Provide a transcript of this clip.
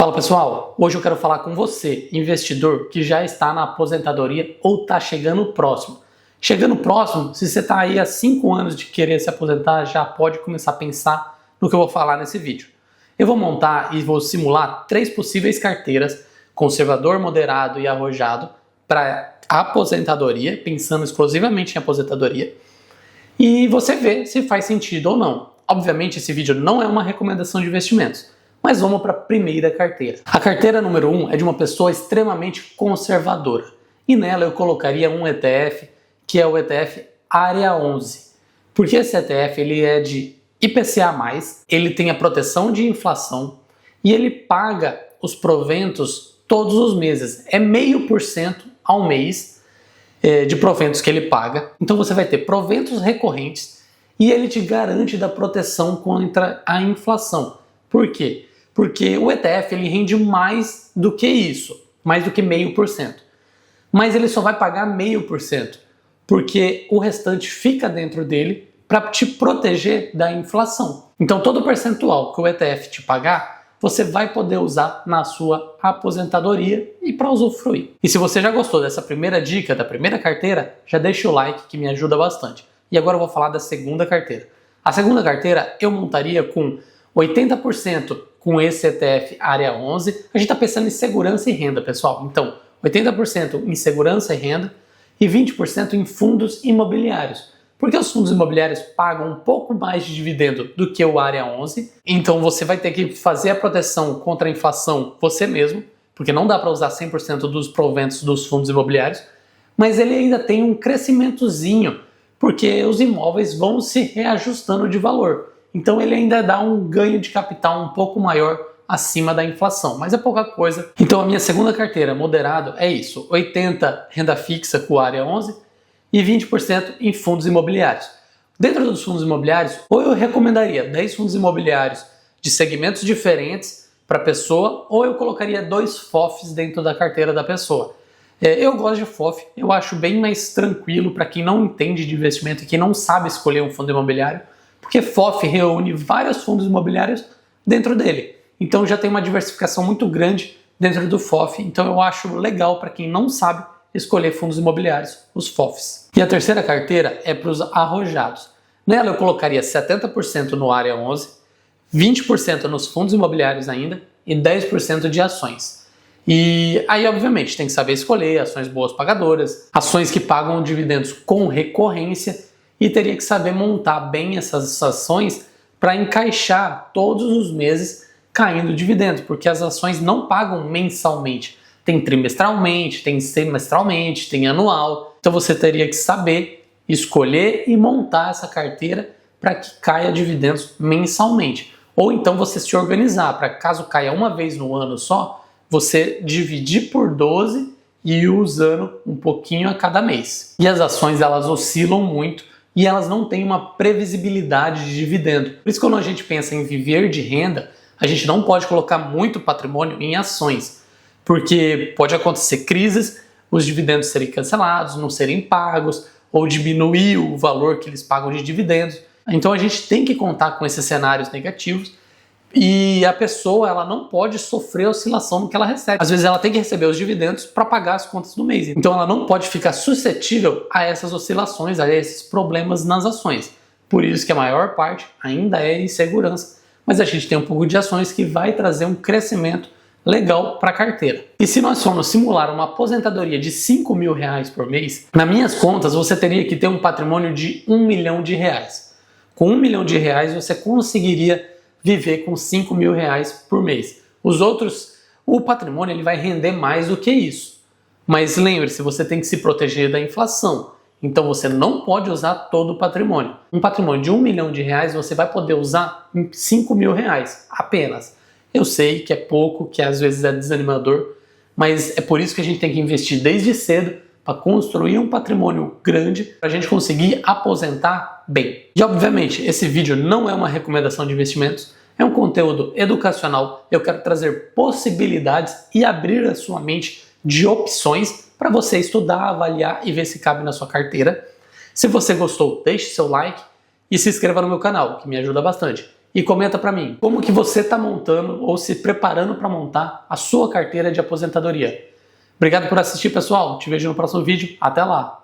Fala pessoal, hoje eu quero falar com você, investidor que já está na aposentadoria ou está chegando próximo. Chegando próximo, se você está aí há 5 anos de querer se aposentar, já pode começar a pensar no que eu vou falar nesse vídeo. Eu vou montar e vou simular 3 possíveis carteiras, conservador, moderado e arrojado, para aposentadoria, pensando exclusivamente em aposentadoria, e você vê se faz sentido ou não. Obviamente esse vídeo não é uma recomendação de investimentos, mas vamos para a primeira carteira. A carteira número 1 é de uma pessoa extremamente conservadora. E nela eu colocaria um ETF, que é o ETF Área 11. Porque esse ETF ele é de IPCA+, ele tem a proteção de inflação e ele paga os proventos todos os meses. É 0,5% ao mês de proventos que ele paga. Então você vai ter proventos recorrentes e ele te garante da proteção contra a inflação. Por quê? Porque o ETF ele rende mais do que isso, mais do que 0,5%. Mas ele só vai pagar 0,5%, porque o restante fica dentro dele para te proteger da inflação. Então todo o percentual que o ETF te pagar, você vai poder usar na sua aposentadoria e para usufruir. E se você já gostou dessa primeira dica, da primeira carteira, já deixa o like que me ajuda bastante. E agora eu vou falar da segunda carteira. A segunda carteira eu montaria com 80% com esse ETF Área 11, a gente está pensando em segurança e renda, pessoal. Então, 80% em segurança e renda e 20% em fundos imobiliários. Porque os fundos imobiliários pagam um pouco mais de dividendo do que o Área 11, então você vai ter que fazer a proteção contra a inflação você mesmo, porque não dá para usar 100% dos proventos dos fundos imobiliários, mas ele ainda tem um crescimentozinho, porque os imóveis vão se reajustando de valor. Então ele ainda dá um ganho de capital um pouco maior acima da inflação, mas é pouca coisa. Então a minha segunda carteira, moderado, é isso: 80% renda fixa com Área 11 e 20% em fundos imobiliários. Dentro dos fundos imobiliários, ou eu recomendaria 10 fundos imobiliários de segmentos diferentes para a pessoa, ou eu colocaria 2 FOFs dentro da carteira da pessoa. Eu gosto de FOF, eu acho bem mais tranquilo para quem não entende de investimento e quem não sabe escolher um fundo imobiliário, porque FOF reúne vários fundos imobiliários dentro dele. Então já tem uma diversificação muito grande dentro do FOF, então eu acho legal para quem não sabe escolher fundos imobiliários, os FOFs. E a terceira carteira é para os arrojados. Nela eu colocaria 70% no Área 11, 20% nos fundos imobiliários ainda e 10% de ações. E aí, obviamente, tem que saber escolher ações boas pagadoras, ações que pagam dividendos com recorrência, e teria que saber montar bem essas ações para encaixar todos os meses caindo dividendos, porque as ações não pagam mensalmente, tem trimestralmente, tem semestralmente, tem anual. Então você teria que saber escolher e montar essa carteira para que caia dividendos mensalmente. Ou então você se organizar para, caso caia uma vez no ano só, você dividir por 12 e ir usando um pouquinho a cada mês. E as ações elas oscilam muito e elas não têm uma previsibilidade de dividendo. Por isso, quando a gente pensa em viver de renda, a gente não pode colocar muito patrimônio em ações, porque pode acontecer crises, os dividendos serem cancelados, não serem pagos, ou diminuir o valor que eles pagam de dividendos. Então a gente tem que contar com esses cenários negativos e a pessoa ela não pode sofrer oscilação no que ela recebe. Às vezes ela tem que receber os dividendos para pagar as contas do mês. Então ela não pode ficar suscetível a essas oscilações, a esses problemas nas ações. Por isso que a maior parte ainda é insegurança. Mas a gente tem um pouco de ações que vai trazer um crescimento legal para a carteira. E se nós formos simular uma aposentadoria de R$5.000 por mês, nas minhas contas você teria que ter um patrimônio de R$1 milhão. Com R$1 milhão você conseguiria viver com R$5.000 por mês. Os outros, o patrimônio ele vai render mais do que isso. Mas lembre-se, você tem que se proteger da inflação. Então você não pode usar todo o patrimônio. Um patrimônio de R$1 milhão você vai poder usar em R$5.000 apenas. Eu sei que é pouco, que às vezes é desanimador, mas é por isso que a gente tem que investir desde cedo para construir um patrimônio grande para a gente conseguir aposentar bem. E obviamente esse vídeo não é uma recomendação de investimentos, é um conteúdo educacional. Eu quero trazer possibilidades e abrir a sua mente de opções para você estudar, avaliar e ver se cabe na sua carteira. Se você gostou, deixe seu like e se inscreva no meu canal, que me ajuda bastante. e comenta para mim como que você está montando ou se preparando para montar a sua carteira de aposentadoria. Obrigado por assistir, pessoal. Te vejo no próximo vídeo. Até lá!